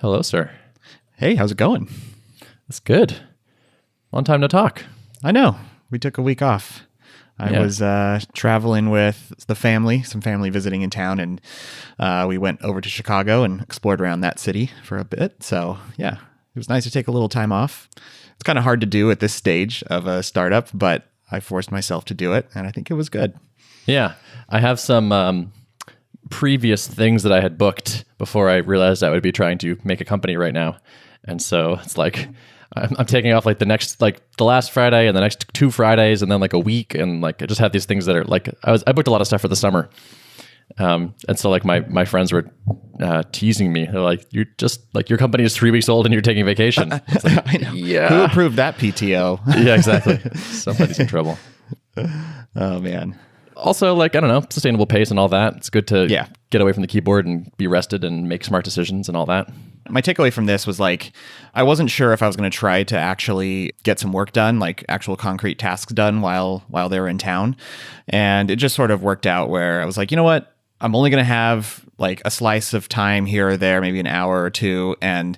Hello, sir. Hey, how's it going? It's good. Long time no talk. I know. We took a week off. I was traveling with the family, some family visiting in town, and we went over to Chicago and explored around that city for a bit. So, yeah, it was nice to take a little time off. It's kind of hard to do at this stage of a startup, but I forced myself to do it, and I think it was good. Yeah. I have some previous things that I had booked before I realized I would be trying to make a company right now. And so it's like I'm taking off like the last Friday and the next 2 Fridays and then like a week. And like I just have these things that are like I booked a lot of stuff for the summer. And so like my friends were teasing me. They're like, you're just like your company is 3 weeks old and you're taking vacation. It's like, I know. Yeah. Who approved that PTO? Yeah, exactly. Somebody's in trouble. Oh, man. Also, like, I don't know, sustainable pace and all that. It's good to get away from the keyboard and be rested and make smart decisions and all that. My takeaway from this was like, I wasn't sure if I was going to try to actually get some work done, like actual concrete tasks done while they were in town. And it just sort of worked out where I was like, you know what? I'm only going to have like a slice of time here or there, maybe an hour or two. And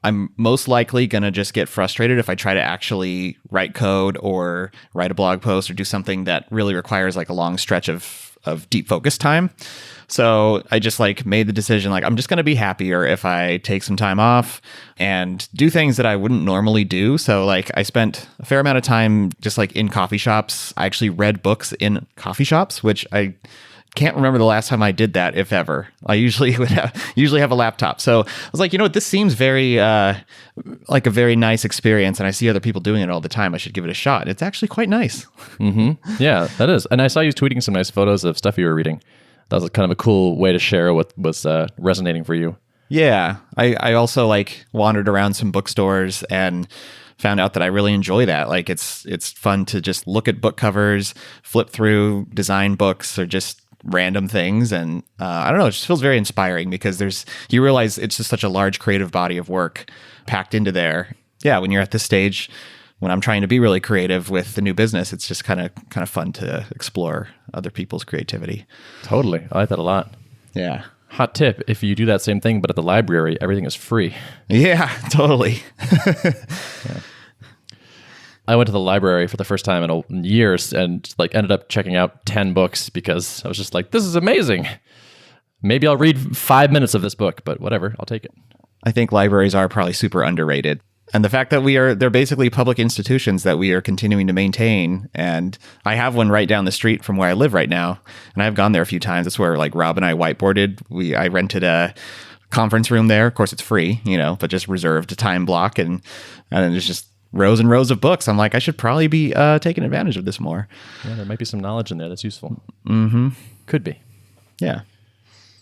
I'm most likely going to just get frustrated if I try to actually write code or write a blog post or do something that really requires like a long stretch of deep focus time. So I just like made the decision, like, I'm just going to be happier if I take some time off and do things that I wouldn't normally do. So like I spent a fair amount of time just like in coffee shops. I actually read books in coffee shops, which I can't remember the last time I did that, if ever. I usually have a laptop. So I was like, you know what, this seems very like a very nice experience, and I see other people doing it all the time. I should give it a shot. It's actually quite nice. Mm-hmm. Yeah, that is. And I saw you tweeting some nice photos of stuff you were reading. That was kind of a cool way to share what was resonating for you. Yeah. I also like wandered around some bookstores and found out that I really enjoy that. Like it's fun to just look at book covers, flip through design books, or just random things. And I don't know, it just feels very inspiring because you realize it's just such a large creative body of work packed into there. Yeah, when you're at this stage, when I'm trying to be really creative with the new business, it's just kind of fun to explore other people's creativity. Totally. I like that a lot. Yeah. Hot tip, if you do that same thing, but at the library, everything is free. Yeah, totally. Yeah. I went to the library for the first time in years and like ended up checking out 10 books because I was just like, this is amazing. Maybe I'll read 5 minutes of this book, but whatever, I'll take it. I think libraries are probably super underrated. And the fact that they're basically public institutions that we are continuing to maintain. And I have one right down the street from where I live right now. And I've gone there a few times. That's where like Rob and I whiteboarded. I rented a conference room there. Of course, it's free, but just reserved a time block. And then there's just rows and rows of books. I'm like, I should probably be taking advantage of this more. Yeah, there might be some knowledge in there that's useful. Mm-hmm. Could be. Yeah.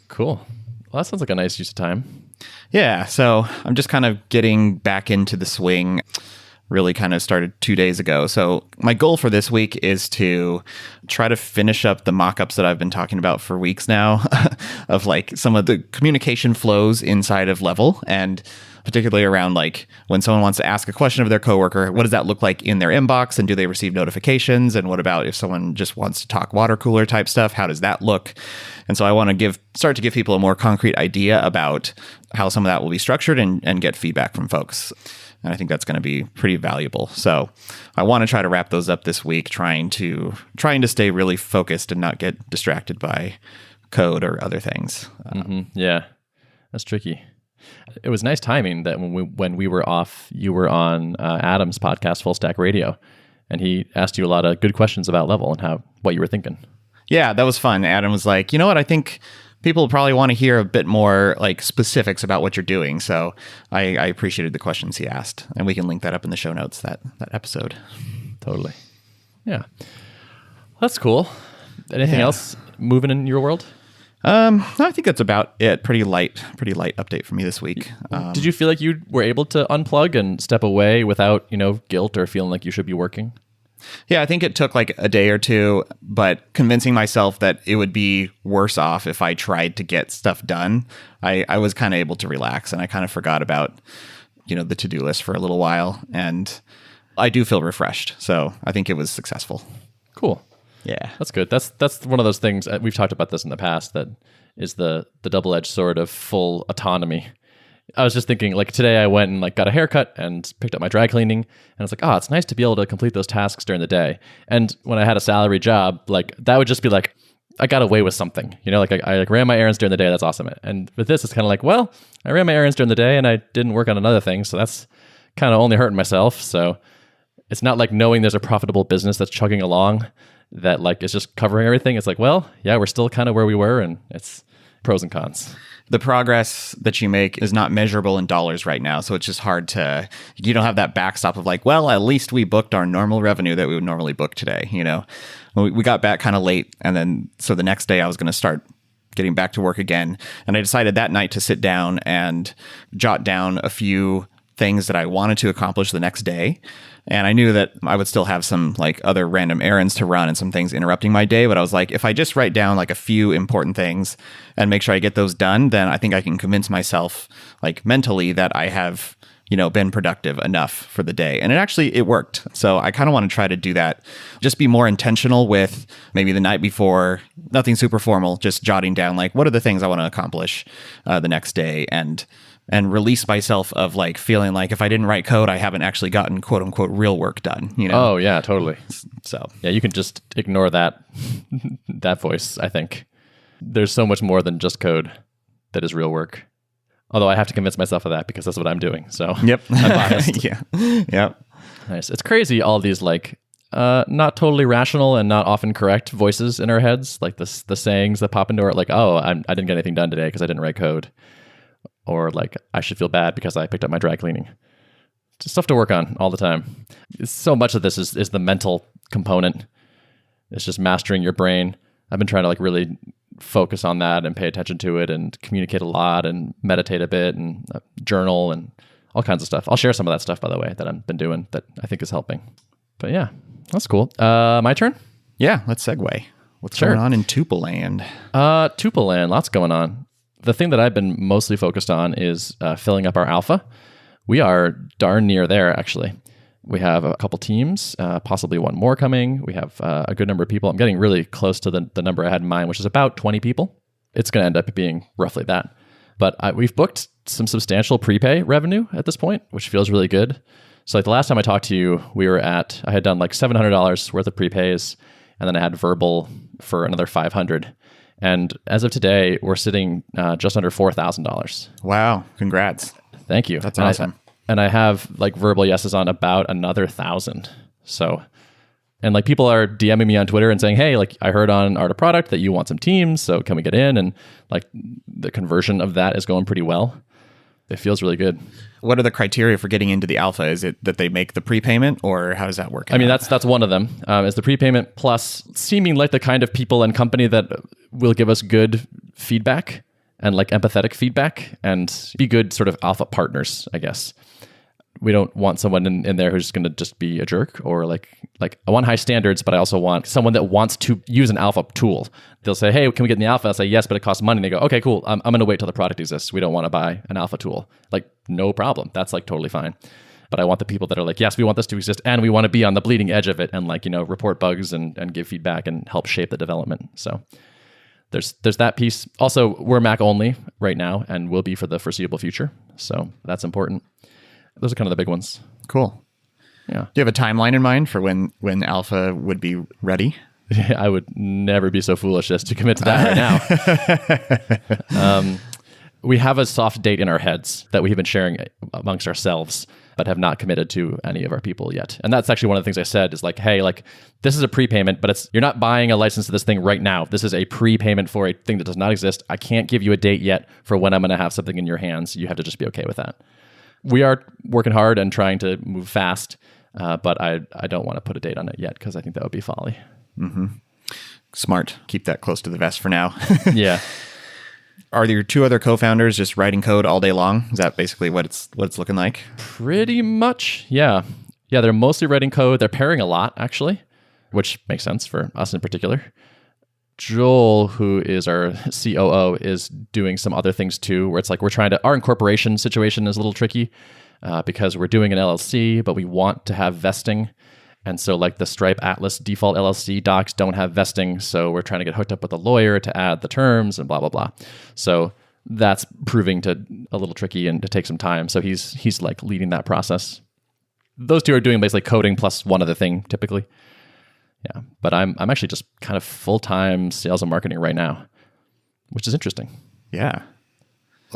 Cool. Well, that sounds like a nice use of time. Yeah, so I'm just kind of getting back into the swing. Really kind of started 2 days ago. So my goal for this week is to try to finish up the mock-ups that I've been talking about for weeks now of like some of the communication flows inside of Level, and particularly around like when someone wants to ask a question of their coworker, what does that look like in their inbox, and do they receive notifications? And what about if someone just wants to talk water cooler type stuff? How does that look? And so I want to start to give people a more concrete idea about how some of that will be structured and get feedback from folks. And I think that's going to be pretty valuable. So I want to try to wrap those up this week, trying to stay really focused and not get distracted by code or other things. Yeah, that's tricky. It was nice timing that when we were off, you were on Adam's podcast, Full Stack Radio, and he asked you a lot of good questions about Level and what you were thinking. Yeah, that was fun. Adam was like, you know what, I think people probably want to hear a bit more like specifics about what you're doing. So I appreciated the questions he asked, and we can link that up in the show notes, that episode. Totally. Yeah. That's cool. Anything else moving in your world? No, I think that's about it. Pretty light update for me this week. Did you feel like you were able to unplug and step away without, guilt or feeling like you should be working? Yeah, I think it took like a day or two, but convincing myself that it would be worse off if I tried to get stuff done, I was kind of able to relax, and I kind of forgot about, the to-do list for a little while, and I do feel refreshed. So I think it was successful. Cool. Yeah. That's good. That's one of those things, we've talked about this in the past, that is the double-edged sword of full autonomy. I was just thinking, like today I went and like got a haircut and picked up my dry cleaning, and I was like, oh, it's nice to be able to complete those tasks during the day. And when I had a salary job, like that would just be like, I got away with something, like I like ran my errands during the day. That's awesome. And with this, it's kind of like, well, I ran my errands during the day and I didn't work on another thing. So that's kind of only hurting myself. So it's not like knowing there's a profitable business that's chugging along that like is just covering everything. It's like, well, yeah, we're still kind of where we were, and it's pros and cons. The progress that you make is not measurable in dollars right now. So it's just hard you don't have that backstop of like, well, at least we booked our normal revenue that we would normally book today. We got back kind of late. And then, so the next day I was going to start getting back to work again. And I decided that night to sit down and jot down a few things that I wanted to accomplish the next day. And I knew that I would still have some like other random errands to run and some things interrupting my day. But I was like, if I just write down like a few important things and make sure I get those done, then I think I can convince myself like mentally that I have, been productive enough for the day. And it worked. So I kind of want to try to do that. Just be more intentional with maybe the night before, nothing super formal, just jotting down like, what are the things I want to accomplish the next day, and release myself of like feeling like if I didn't write code, I haven't actually gotten quote unquote real work done. Oh yeah, totally. So yeah, you can just ignore that voice. I think there's so much more than just code that is real work. Although I have to convince myself of that because that's what I'm doing. So yep, I'm biased. Yeah, yep. Nice. It's crazy. All these like not totally rational and not often correct voices in our heads, like the sayings that pop into our like, oh, I didn't get anything done today because I didn't write code. Or like, I should feel bad because I picked up my dry cleaning. Just stuff to work on all the time. So much of this is the mental component. It's just mastering your brain. I've been trying to like really focus on that and pay attention to it and communicate a lot and meditate a bit and journal and all kinds of stuff. I'll share some of that stuff, by the way, that I've been doing that I think is helping. But yeah, that's cool. My turn? Yeah, let's segue. What's going on in Tuple-land? Tuple-land, lots going on. The thing that I've been mostly focused on is filling up our alpha. We are darn near there, actually. We have a couple teams, possibly one more coming. We have a good number of people. I'm getting really close to the number I had in mind, which is about 20 people. It's going to end up being roughly that. But we've booked some substantial prepay revenue at this point, which feels really good. So like the last time I talked to you, I had done like $700 worth of prepays, and then I had verbal for another $500. And as of today, we're sitting just under $4,000. Wow. Congrats. Thank you. That's awesome. And I have like verbal yeses on about another 1,000. So, and like people are DMing me on Twitter and saying, hey, like I heard on Art of Product that you want some teams. So can we get in? And like the conversion of that is going pretty well. It feels really good. What are the criteria for getting into the alpha? Is it that they make the prepayment, or how does that work? I mean, that's one of them, is the prepayment plus seeming like the kind of people and company that will give us good feedback and like empathetic feedback and be good sort of alpha partners, I guess. We don't want someone in there who's going to just be a jerk, or like I want high standards, but I also want someone that wants to use an alpha tool. They'll say, hey, can we get in the alpha? I'll say, yes, but it costs money. And they go, okay, cool. I'm going to wait till the product exists. We don't want to buy an alpha tool. Like, no problem. That's like totally fine. But I want the people that are like, yes, we want this to exist, and we want to be on the bleeding edge of it and like, report bugs and give feedback and help shape the development. So there's that piece. Also, we're Mac only right now and will be for the foreseeable future. So that's important. Those are kind of the big ones. Cool. Yeah. Do you have a timeline in mind for when alpha would be ready? I would never be so foolish as to commit to that right now. We have a soft date in our heads that we have been sharing amongst ourselves, but have not committed to any of our people yet. And that's actually one of the things I said is like, hey, like this is a prepayment, but you're not buying a license to this thing right now. This is a prepayment for a thing that does not exist. I can't give you a date yet for when I'm going to have something in your hands. You have to just be okay with that. We are working hard and trying to move fast, but I don't want to put a date on it yet because I think that would be folly. Mm-hmm. Smart. Keep that close to the vest for now. Yeah. Are there two other co-founders just writing code all day long? Is that basically what it's looking like? Pretty much, yeah. Yeah, they're mostly writing code. They're pairing a lot, actually, which makes sense for us in particular. Joel, who is our COO, is doing some other things too, where it's like our incorporation situation is a little tricky because we're doing an LLC, but we want to have vesting. And so like the Stripe Atlas default LLC docs don't have vesting. So we're trying to get hooked up with a lawyer to add the terms and blah, blah, blah. So that's proving to a little tricky and to take some time. So he's like leading that process. Those two are doing basically coding plus one other thing typically. Yeah, but I'm actually just kind of full-time sales and marketing right now, which is interesting. Yeah.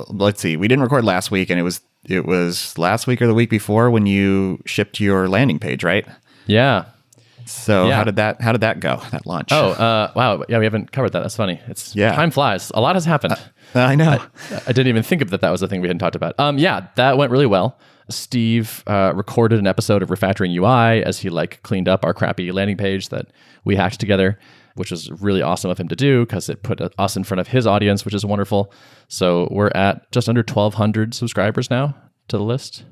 Let's see. We didn't record last week, and it was last week or the week before when you shipped your landing page, right? Yeah. So how did that go? That launch? Oh, wow. Yeah, we haven't covered that. That's funny. Time flies. A lot has happened. I know. I didn't even think of that was the thing we hadn't talked about. Yeah, that went really well. Steve recorded an episode of Refactoring UI as he like cleaned up our crappy landing page that we hacked together, which was really awesome of him to do because it put us in front of his audience, which is wonderful. So we're at just under 1,200 subscribers now to the list,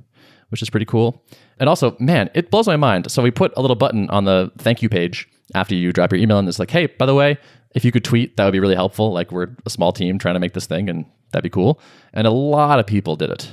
which is pretty cool. And also, man, it blows my mind. So we put a little button on the thank you page after you drop your email, and it's like, hey, by the way, if you could tweet, that would be really helpful. Like, we're a small team trying to make this thing, and that'd be cool. And a lot of people did it,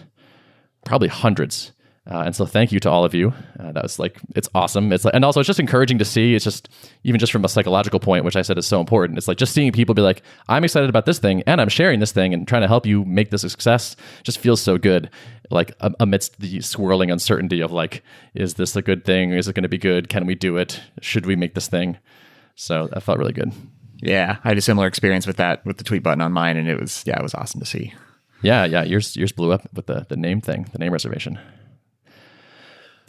probably hundreds. And so thank you to all of you. That was like, it's awesome. It's like, and also it's just encouraging to see. It's just, even just from a psychological point, which I said is so important. It's like just seeing people be like, I'm excited about this thing and I'm sharing this thing and trying to help you make this a success just feels so good. Like amidst the swirling uncertainty of like, is this a good thing? Is it going to be good? Can we do it? Should we make this thing? So that felt really good. Yeah. I had a similar experience with that, with the tweet button on mine. And it was awesome to see. Yeah. Yours blew up with the name thing, the name reservation.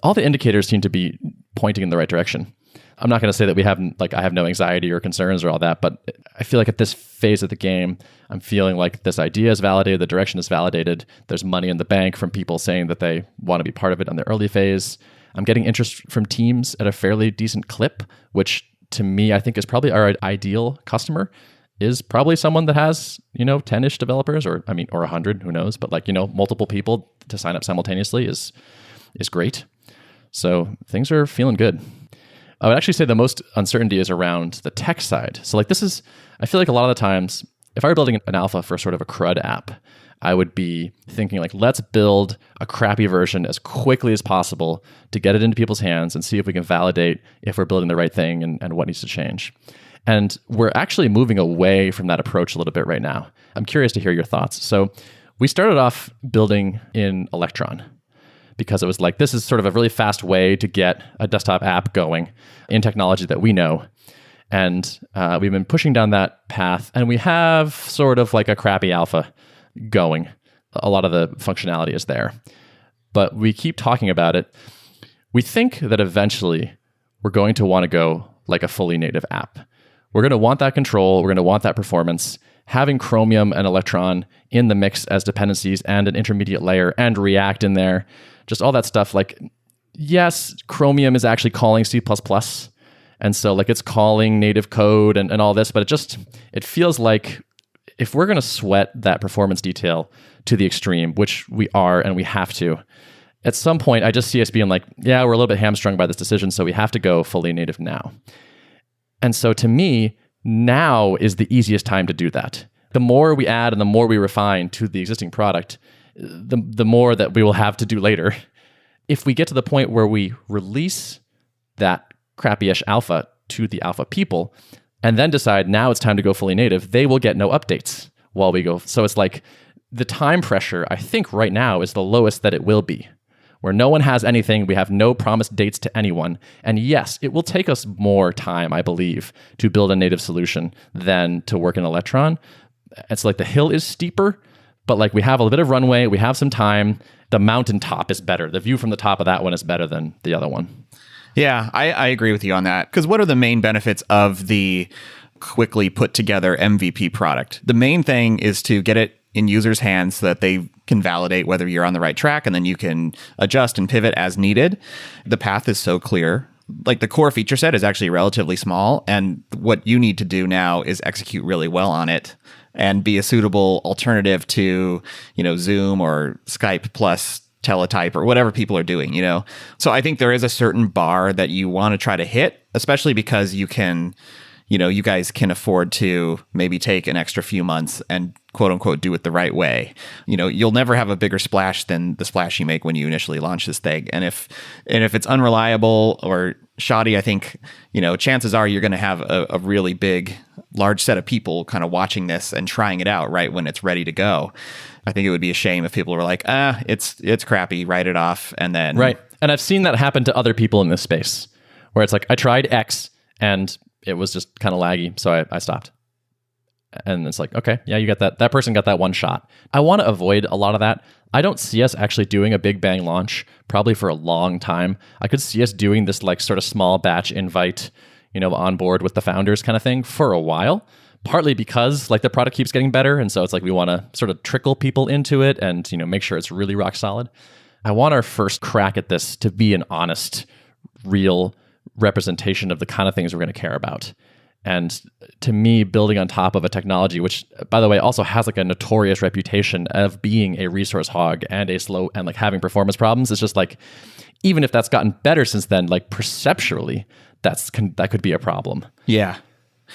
All the indicators seem to be pointing in the right direction. I'm not going to say that I have no anxiety or concerns or all that, but I feel like at this phase of the game, I'm feeling like this idea is validated, the direction is validated. There's money in the bank from people saying that they want to be part of it on the early phase. I'm getting interest from teams at a fairly decent clip, which to me, I think is probably our ideal customer is probably someone that has, 10-ish developers or 100, who knows, but multiple people to sign up simultaneously is great. So things are feeling good. I would actually say the most uncertainty is around the tech side. So I feel like a lot of the times, if I were building an alpha for sort of a crud app, I would be thinking like, let's build a crappy version as quickly as possible to get it into people's hands and see if we can validate if we're building the right thing and what needs to change. And we're actually moving away from that approach a little bit right now. I'm curious to hear your thoughts. So we started off building in Electron, because it was like, this is sort of a really fast way to get a desktop app going in technology that we know. And we've been pushing down that path, and we have sort of like a crappy alpha going. A lot of the functionality is there, but we keep talking about it. We think that eventually we're going to want to go like a fully native app. We're going to want that control. We're going to want that performance. Having Chromium and Electron in the mix as dependencies and an intermediate layer and React in there, just all that stuff. Like, yes, Chromium is actually calling C++. And so like it's calling native code and all this, but it feels like if we're going to sweat that performance detail to the extreme, which we are and we have to, at some point I just see us being like, yeah, we're a little bit hamstrung by this decision, so we have to go fully native now. And so to me, now is the easiest time to do that. The more we add and the more we refine to the existing product, the more that we will have to do later. If we get to the point where we release that crappy-ish alpha to the alpha people and then decide now it's time to go fully native, they will get no updates while we go. So it's like the time pressure, I think right now is the lowest that it will be, where no one has anything. We have no promised dates to anyone. And yes, it will take us more time, I believe, to build a native solution than to work in Electron. It's like the hill is steeper, but like we have a bit of runway, we have some time. The mountaintop is better. The view from the top of that one is better than the other one. Yeah, I agree with you on that. Because what are the main benefits of the quickly put together MVP product? The main thing is to get it in users' hands so that they can validate whether you're on the right track, and then you can adjust and pivot as needed. The path is so clear. Like the core feature set is actually relatively small, and what you need to do now is execute really well on it and be a suitable alternative to, Zoom or Skype plus teletype or whatever people are doing, So I think there is a certain bar that you want to try to hit, especially because you guys can afford to maybe take an extra few months and quote unquote do it the right way. You'll never have a bigger splash than the splash you make when you initially launch this thing. And if it's unreliable or shoddy, I think, chances are you're going to have a really large set of people kind of watching this and trying it out right when it's ready to go. I think it would be a shame if people were like, it's crappy, write it off. And then. Right. And I've seen that happen to other people in this space where it's like, I tried X and it was just kind of laggy. So I stopped. And it's like, okay, yeah, you got that. That person got that one shot. I want to avoid a lot of that. I don't see us actually doing a big bang launch probably for a long time. I could see us doing this like sort of small batch invite, on board with the founders kind of thing for a while, partly because like the product keeps getting better. And so it's like we want to sort of trickle people into it and, make sure it's really rock solid. I want our first crack at this to be an honest, real representation of the kind of things we're going to care about. And to me, building on top of a technology, which, by the way, also has like a notorious reputation of being a resource hog and a slow and like having performance problems, it's just like, even if that's gotten better since then, like perceptually, that could be a problem. Yeah.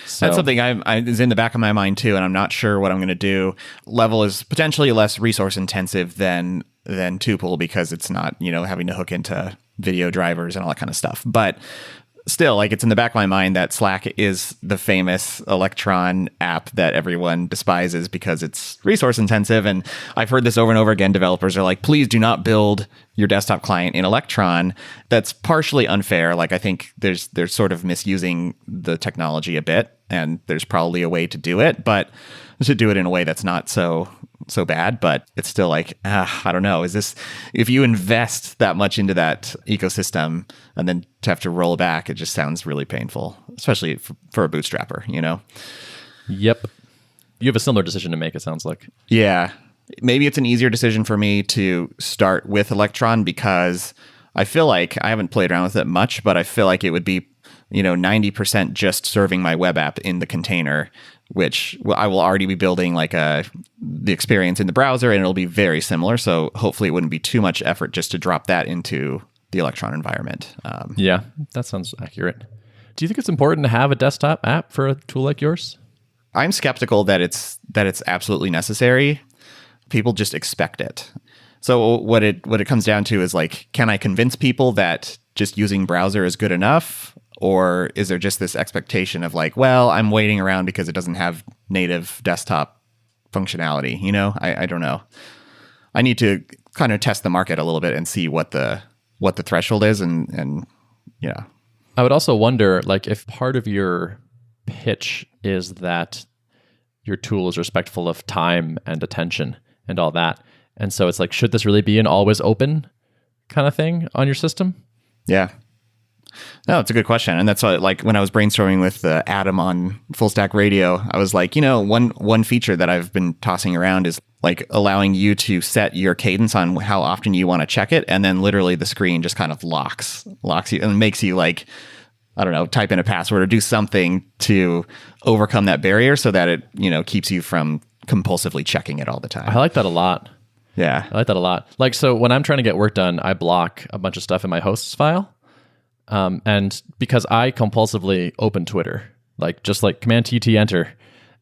So. That's something is in the back of my mind too, and I'm not sure what I'm going to do. Level is potentially less resource intensive than Tuple because it's not, having to hook into video drivers and all that kind of stuff. But still, like, it's in the back of my mind that Slack is the famous Electron app that everyone despises because it's resource intensive. And I've heard this over and over again. Developers are like, please do not build your desktop client in Electron. That's partially unfair. Like, I think there's sort of misusing the technology a bit, and there's probably a way to do it, but to do it in a way that's not so bad. But it's still like, I don't know. If you invest that much into that ecosystem and then to have to roll back, it just sounds really painful, especially for a bootstrapper, Yep. You have a similar decision to make, it sounds like. Yeah. Maybe it's an easier decision for me to start with Electron because I feel like I haven't played around with it much, but I feel like it would be 90% just serving my web app in the container, which I will already be building like the experience in the browser, and it'll be very similar. So hopefully it wouldn't be too much effort just to drop that into the Electron environment. Yeah, that sounds accurate. Do you think it's important to have a desktop app for a tool like yours? I'm skeptical that it's absolutely necessary. People just expect it. So what it comes down to is like, can I convince people that just using browser is good enough? Or is there just this expectation of like, well, I'm waiting around because it doesn't have native desktop functionality? I don't know. I need to kind of test the market a little bit and see what the threshold is. And yeah. I would also wonder, like, if part of your pitch is that your tool is respectful of time and attention and all that. And so it's like, should this really be an always open kind of thing on your system? Yeah. No, it's a good question. And that's why, like, when I was brainstorming with Adam on Full Stack Radio, I was like, one feature that I've been tossing around is like allowing you to set your cadence on how often you want to check it. And then literally the screen just kind of locks you and makes you like, I don't know, type in a password or do something to overcome that barrier so that it, keeps you from compulsively checking it all the time. I like that a lot. Yeah. I like that a lot. Like, so when I'm trying to get work done, I block a bunch of stuff in my hosts file. And because I compulsively open Twitter, like just like Command-TT enter,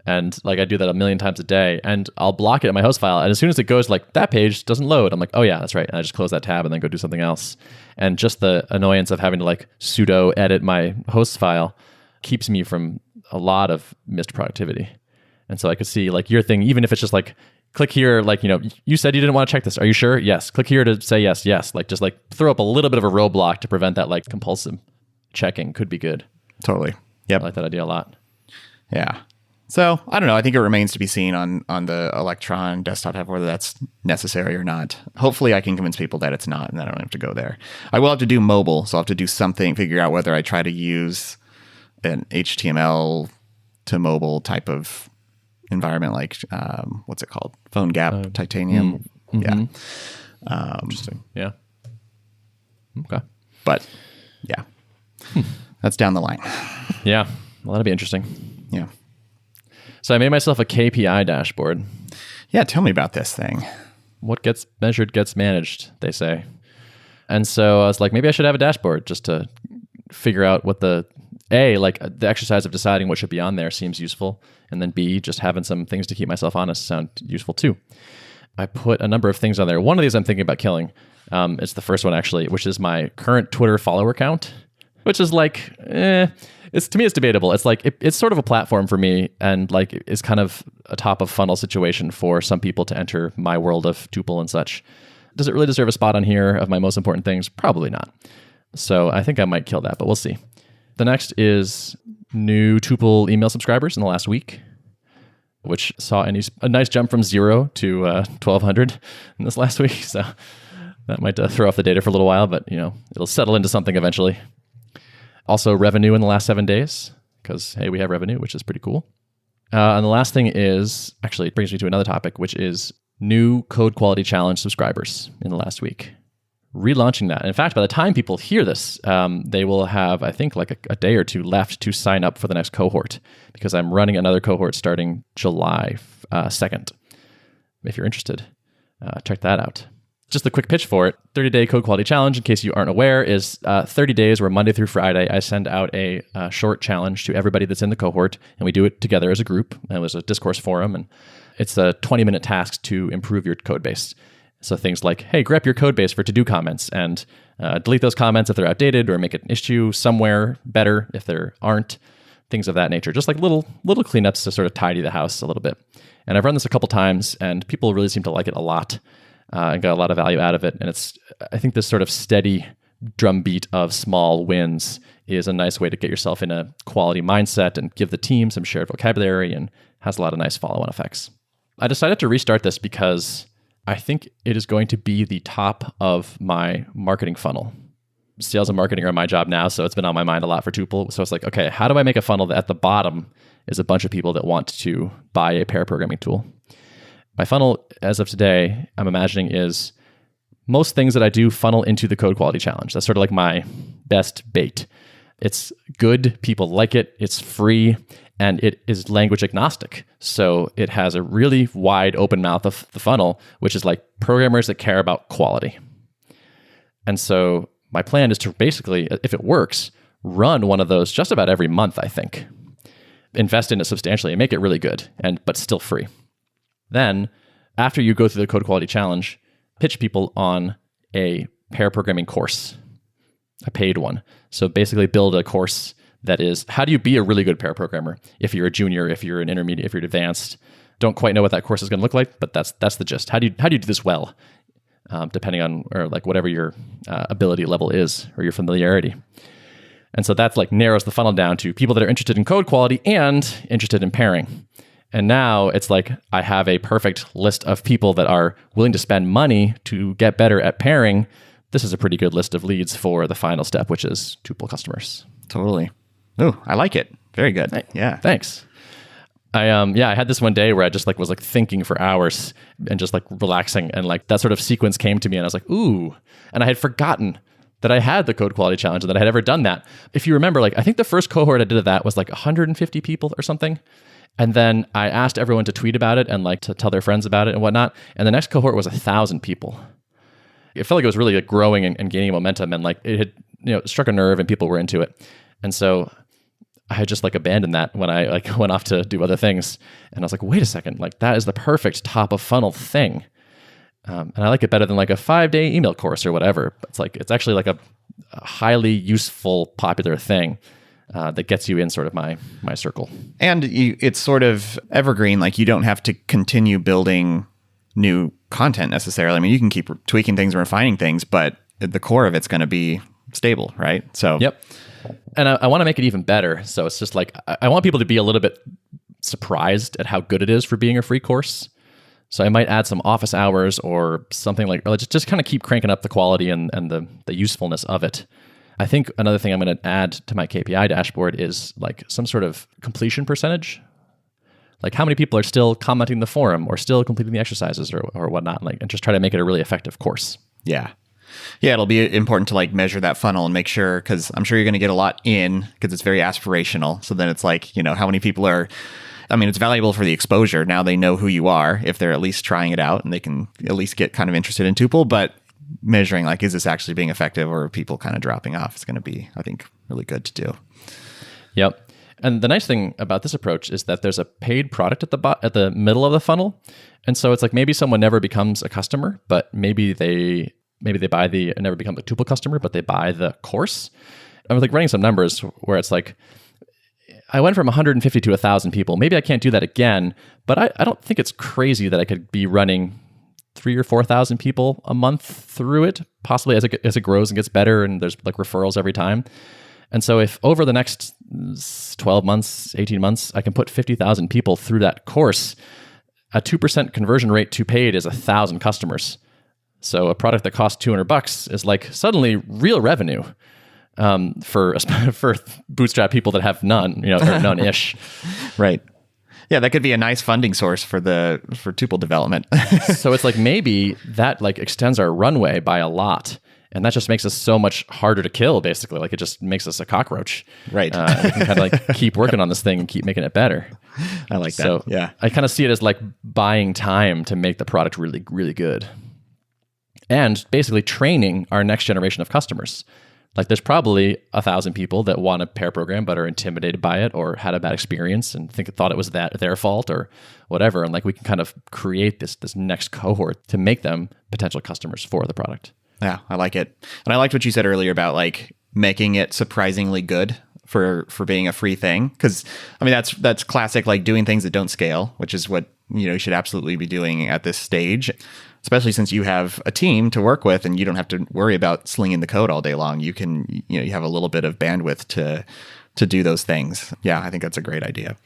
and like I do that a million times a day, and I'll block it in my host file. And as soon as it goes like that page doesn't load, I'm like, oh yeah, that's right. And I just close that tab and then go do something else. And just the annoyance of having to like sudo edit my host file keeps me from a lot of missed productivity. And so I could see like your thing, even if it's just like, click here, like, you said you didn't want to check this. Are you sure? Yes. Click here to say yes. Yes. Like, just like throw up a little bit of a roadblock to prevent that like compulsive checking could be good. Totally. Yep. I like that idea a lot. Yeah. So I don't know. I think it remains to be seen on the Electron desktop app whether that's necessary or not. Hopefully I can convince people that it's not and that I don't have to go there. I will have to do mobile. So I'll have to do something, figure out whether I try to use an HTML to mobile type of environment, like what's it called? Phone Gap Titanium. Mm-hmm. Yeah. Interesting. Yeah. Okay. But yeah, that's down the line. Yeah. Well, that'll be interesting. Yeah. So I made myself a KPI dashboard. Yeah. Tell me about this thing. What gets measured gets managed, they say. And so I was like, maybe I should have a dashboard just to figure out what the exercise of deciding what should be on there seems useful. And then B, just having some things to keep myself honest sound useful too. I put a number of things on there. One of these I'm thinking about killing. It's the first one actually, which is my current Twitter follower count. which is like, it's to me, it's debatable. It's like, it's sort of a platform for me, and like it's kind of a top of funnel situation for some people to enter my world of tuple and such. Does it really deserve a spot on here of my most important things? Probably not. So I think I might kill that, but we'll see. The next is new tuple email subscribers in the last week, which saw a nice jump from 0 to 1,200 in this last week. So that might throw off the data for a little while, but it'll settle into something eventually. Also revenue in the last 7 days, because hey, we have revenue, which is pretty cool. And the last thing is, actually it brings me to another topic, which is new Code Quality Challenge subscribers in the last week. Relaunching that. In fact, by the time people hear this, they will have, I think, like a day or two left to sign up for the next cohort, because I'm running another cohort starting July 2nd. If you're interested, check that out. Just a quick pitch for it. 30-day Code Quality Challenge, in case you aren't aware, is 30 days where Monday through Friday, I send out a short challenge to everybody that's in the cohort, and we do it together as a group. And there's a discourse forum, and it's a 20-minute task to improve your code base. So things like, hey, grep your code base for to-do comments, and delete those comments if they're outdated, or make an issue somewhere better if there aren't, things of that nature. Just like little cleanups to sort of tidy the house a little bit. And I've run this a couple times, and people really seem to like it a lot. And got a lot of value out of it. And I think this sort of steady drumbeat of small wins is a nice way to get yourself in a quality mindset and give the team some shared vocabulary, and has a lot of nice follow-on effects. I decided to restart this because I think it is going to be the top of my marketing funnel. Sales and marketing are my job now, so it's been on my mind a lot for Tuple. So it's like, okay, how do I make a funnel that at the bottom is a bunch of people that want to buy a pair programming tool? My funnel, as of today, I'm imagining is most things that I do funnel into the Code Quality Challenge. That's sort of like my best bait. It's good, people like it, it's free, and it is language agnostic. So it has a really wide open mouth of the funnel, which is like programmers that care about quality. And so my plan is to basically, if it works, run one of those just about every month, I think. Invest in it substantially and make it really good, but still free. Then, after you go through the Code Quality Challenge, pitch people on a pair programming course, a paid one. So basically build a course that is, how do you be a really good pair programmer? If you're a junior, if you're an intermediate, if you're advanced, don't quite know what that course is going to look like, but that's the gist. How do you do this well, depending on, or like whatever your ability level is, or your familiarity. And so that's like narrows the funnel down to people that are interested in code quality and interested in pairing. And now it's like I have a perfect list of people that are willing to spend money to get better at pairing. This is a pretty good list of leads for the final step, which is Tuple customers. Totally. Oh, I like it. Very good. Yeah. Thanks. I had this one day where I just was thinking for hours and just relaxing, and that sort of sequence came to me, and I was like, ooh, and I had forgotten that I had the Code Quality Challenge and that I had ever done that. If you remember, I think the first cohort I did of that was 150 people or something. And then I asked everyone to tweet about it and to tell their friends about it and whatnot. And the next cohort was 1,000 people. It felt like it was really growing and gaining momentum, and it had struck a nerve and people were into it. And so I had just abandoned that when I went off to do other things. And I was like, wait a second, that is the perfect top of funnel thing. And I like it better than a 5-day email course or whatever. It's actually a highly useful, popular thing. That gets you in sort of my circle. And it's sort of evergreen. You don't have to continue building new content necessarily. I mean, you can keep tweaking things and refining things, but the core of it's going to be stable, right? So yep. And I want to make it even better. So it's just I want people to be a little bit surprised at how good it is for being a free course. So I might add some office hours or something or just kind of keep cranking up the quality and the usefulness of it. I think another thing I'm going to add to my KPI dashboard is some sort of completion percentage. How many people are still commenting the forum or still completing the exercises or whatnot, and just try to make it a really effective course. Yeah. Yeah, it'll be important to measure that funnel and make sure, because I'm sure you're going to get a lot in because it's very aspirational. So then it's how many people are, it's valuable for the exposure. Now they know who you are if they're at least trying it out and they can at least get kind of interested in Tuple, but measuring is this actually being effective or are people kind of dropping off? It's going to be, I think, really good to do. Yep. And the nice thing about this approach is that there's a paid product at the middle of the funnel. And so it's maybe someone never becomes a customer, but maybe they buy never become a Tuple customer, but they buy the course. I'm like running some numbers where it's like, I went from 150 to 1,000 people. Maybe I can't do that again, but I don't think it's crazy that I could be running 3,000 or 4,000 people a month through it, possibly as it grows and gets better, and there's like referrals every time. And so if over the next 12 months, 18 months, I can put 50,000 people through that course, a 2% conversion rate to paid is 1,000 customers. So a product that costs $200 is like suddenly real revenue. For bootstrap people that have none, or none-ish. Right. Yeah, that could be a nice funding source for tuple development. So it's like maybe that like extends our runway by a lot, and that just makes us so much harder to kill. Basically, like it just makes us a cockroach. Right. We can kind of like keep working on this thing and keep making it better. I like that. So yeah, I kind of see it as like buying time to make the product really, really good, and basically training our next generation of customers. Like there's probably 1,000 people that want a pair program but are intimidated by it or had a bad experience and thought it was their fault or whatever. And like we can kind of create this next cohort to make them potential customers for the product. Yeah, I like it. And I liked what you said earlier about like making it surprisingly good for being a free thing. Because I mean that's classic, like doing things that don't scale, which is what you should absolutely be doing at this stage. Especially since you have a team to work with and you don't have to worry about slinging the code all day long. You can, you have a little bit of bandwidth to do those things. Yeah, I think that's a great idea.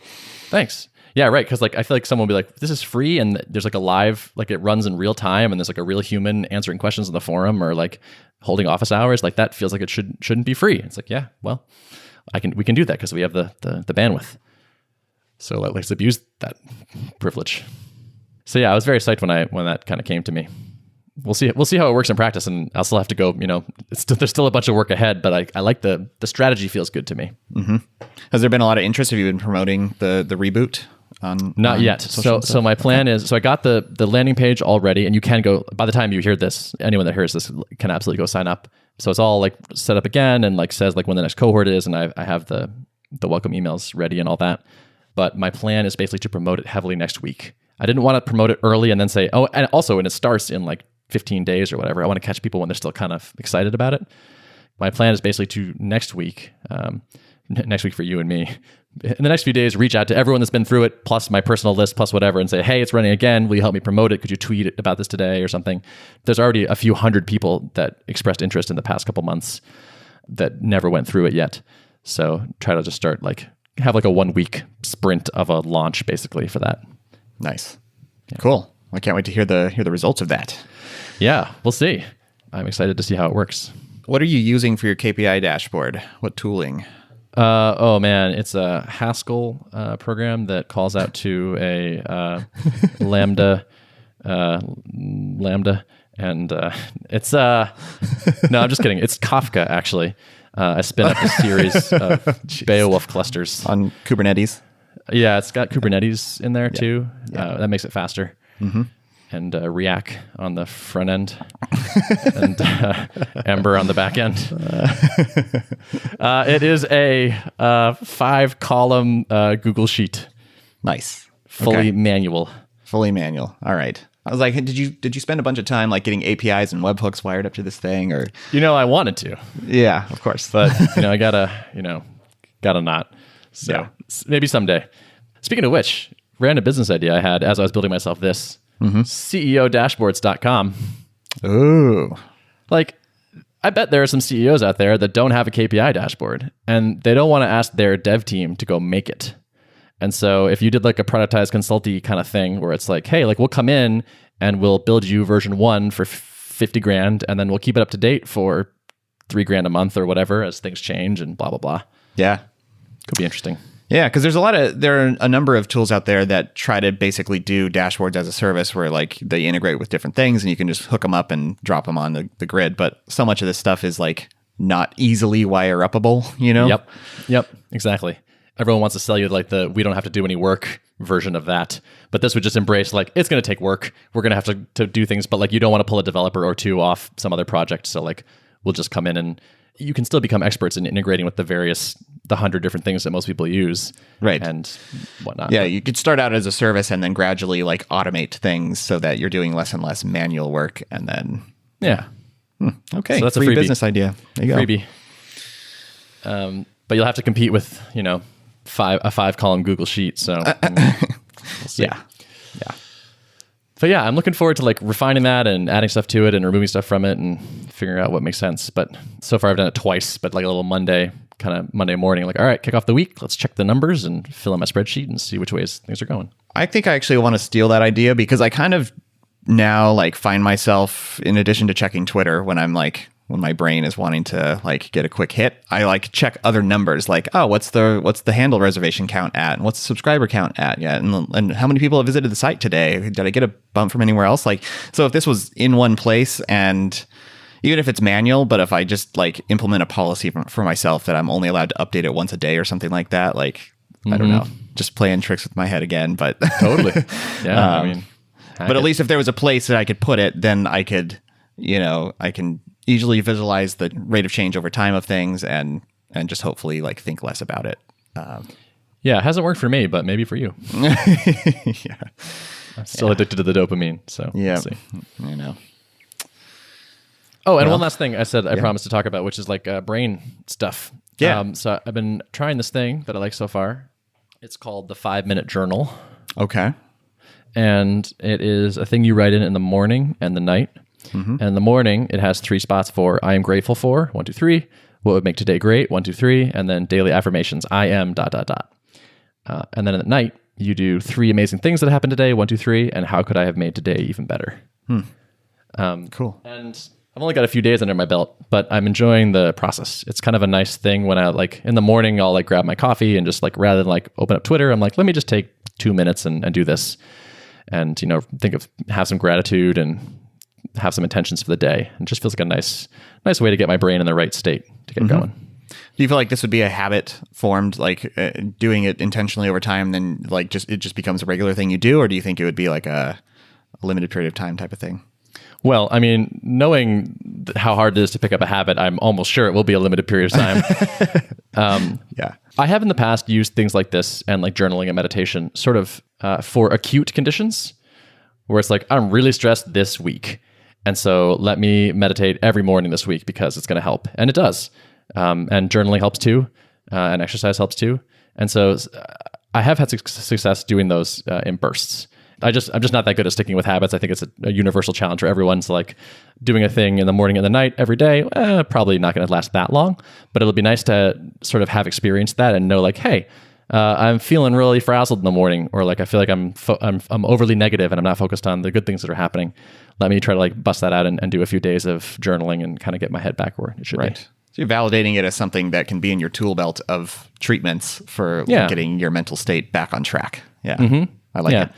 Thanks. Yeah, right. Because like I feel like someone will be like, this is free, and there's like a live, like it runs in real time, and there's like a real human answering questions in the forum or like holding office hours. Like that feels like it shouldn't be free. It's like, yeah, well, we can do that because we have the bandwidth. So let's abuse that privilege. So yeah, I was very psyched when that kind of came to me. We'll see how it works in practice, and I'll still have to go. There's still a bunch of work ahead, but I like the strategy feels good to me. Mm-hmm. Has there been a lot of interest? Have you been promoting the reboot? Not yet. So my plan is, I got the landing page already, and you can go, by the time you hear this, anyone that hears this can absolutely go sign up. So it's all like set up again and like says like when the next cohort is, and I have the welcome emails ready and all that. But my plan is basically to promote it heavily next week. I didn't want to promote it early and then say, oh, and also when it starts in like 15 days or whatever, I want to catch people when they're still kind of excited about it. My plan is basically to next week for you and me, in the next few days, reach out to everyone that's been through it, plus my personal list, plus whatever, and say, hey, it's running again. Will you help me promote it? Could you tweet about this today or something? There's already a few hundred people that expressed interest in the past couple months that never went through it yet. So try to just start have a 1 week sprint of a launch basically for that. Nice. Yeah. Cool. I can't wait to hear the results of that. Yeah, we'll see. I'm excited to see how it works. What are you using for your KPI dashboard? What tooling? Oh man, it's a Haskell program that calls out to a Lambda, and it's no, I'm just kidding. It's Kafka actually. I spin up a series of Beowulf clusters on Kubernetes. Yeah, it's got Kubernetes in there too. Yeah. That makes it faster. Mm-hmm. And React on the front end, and Ember on the back end. It is a 5-column Google Sheet. Nice. Fully manual. Fully manual. All right. I was like, did you spend a bunch of time like getting APIs and webhooks wired up to this thing, or? I wanted to. Yeah, of course. But I gotta not. So maybe someday. Speaking of which, random business idea I had as I was building myself this. Mm-hmm. CEOdashboards.com. Ooh. Like, I bet there are some CEOs out there that don't have a KPI dashboard, and they don't want to ask their dev team to go make it. And so if you did like a productized consulty kind of thing where it's like, hey, like we'll come in and we'll build you version 1 for 50 grand, and then we'll keep it up to date for 3 grand a month or whatever as things change and blah, blah, blah. Yeah. Could be interesting. Yeah, because there are a number of tools out there that try to basically do dashboards as a service where like they integrate with different things and you can just hook them up and drop them on the grid. But so much of this stuff is like not easily wire-upable, Yep, exactly. Everyone wants to sell you like we don't have to do any work version of that. But this would just embrace like, it's going to take work. We're going to have to do things, but like you don't want to pull a developer or two off some other project. So like we'll just come in and you can still become experts in integrating with the 100 different things that most people use. Right. And whatnot. Yeah, you could start out as a service and then gradually like automate things so that you're doing less and less manual work. And then... Yeah. Okay. So that's free a freebie. Business idea. There you go. Freebie. But you'll have to compete with, a 5-column Google sheet. So we'll see. Yeah. But yeah, I'm looking forward to like refining that and adding stuff to it and removing stuff from it and figuring out what makes sense. But so far I've done it twice, but like a little Monday morning, like, all right, kick off the week. Let's check the numbers and fill in my spreadsheet and see which ways things are going. I think I actually want to steal that idea because I kind of now like find myself, in addition to checking Twitter, when my brain is wanting to like get a quick hit, I like check other numbers like, oh, what's the handle reservation count at, and what's the subscriber count at, and how many people have visited the site today? Did I get a bump from anywhere else? Like, so if this was in one place, and even if it's manual, but if I just like implement a policy for myself that I'm only allowed to update it once a day or something like that, like I don't know, just playing tricks with my head again, but totally, yeah. But at least if there was a place that I could put it, then I could, I can easily visualize the rate of change over time of things and just hopefully like think less about it. Yeah, it hasn't worked for me, but maybe for you. Yeah. I'm still addicted to the dopamine, so yeah, we'll see. I know. Oh, and one last thing I said I promised to talk about, which is like brain stuff. Yeah. So I've been trying this thing that I like so far. It's called the 5-minute journal. Okay. And it is a thing you write in the morning and the night. Mm-hmm. And in the morning, it has 3 spots for I am grateful for, 1, 2, 3. What would make today great, 1, 2, 3. And then daily affirmations, I am ... And then at night, you do 3 amazing things that happened today, 1, 2, 3. And how could I have made today even better? Cool. And I've only got a few days under my belt, but I'm enjoying the process. It's kind of a nice thing when I like in the morning, I'll like grab my coffee and just like, rather than like open up Twitter, I'm like, let me just take 2 minutes and do this. And, have some gratitude and have some intentions for the day. It just feels like a nice way to get my brain in the right state to get going. Do you feel like this would be a habit formed, like doing it intentionally over time, then like it just becomes a regular thing you do? Or do you think it would be like a limited period of time type of thing? Well, I mean, knowing how hard it is to pick up a habit, I'm almost sure it will be a limited period of time. Yeah. I have in the past used things like this and like journaling and meditation sort of for acute conditions where it's like, I'm really stressed this week. And so let me meditate every morning this week because it's going to help. And it does. And journaling helps too. And exercise helps too. And so I have had success doing those in bursts. I'm just not that good at sticking with habits. I think it's a universal challenge for everyone. So like doing a thing in the morning and the night every day, probably not going to last that long, but it'll be nice to sort of have experienced that and know like, hey, I'm feeling really frazzled in the morning, or like I feel like I'm overly negative and I'm not focused on the good things that are happening. Let me try to like bust that out and do a few days of journaling and kind of get my head back where it should be. So you're validating it as something that can be in your tool belt of treatments for getting your mental state back on track. Yeah. Mm-hmm. I like it.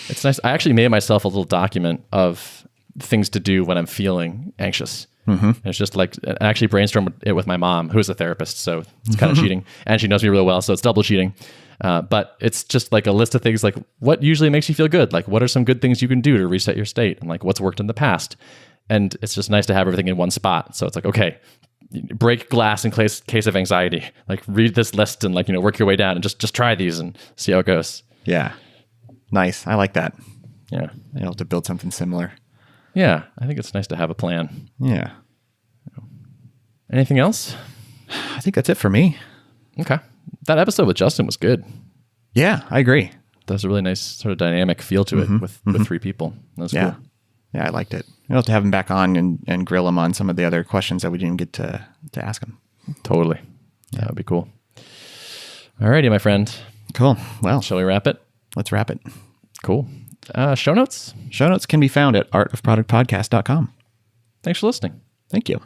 It's nice. I actually made myself a little document of things to do when I'm feeling anxious. Mm-hmm. And it's just like, I actually brainstormed it with my mom, who's a therapist. So it's kind of cheating. And she knows me really well. So it's double cheating. But it's just like a list of things like what usually makes you feel good? Like what are some good things you can do to reset your state? And like what's worked in the past? And it's just nice to have everything in one spot. So it's like, okay, break glass in case of anxiety. Like read this list and like, work your way down and just try these and see how it goes. Yeah. Nice. I like that. Yeah. To build something similar. Yeah. I think it's nice to have a plan. Yeah. Anything else? I think that's it for me. Okay. That episode with Justin was good. Yeah, I agree. There's a really nice sort of dynamic feel to it with 3 people. That was cool. Yeah, I liked it. We'll have to have him back on and grill him on some of the other questions that we didn't get to ask him. Totally. That would be cool. Alrighty, my friend. Cool. Well, shall we wrap it? Let's wrap it. Cool. Show notes? Show notes can be found at artofproductpodcast.com. Thanks for listening. Thank you.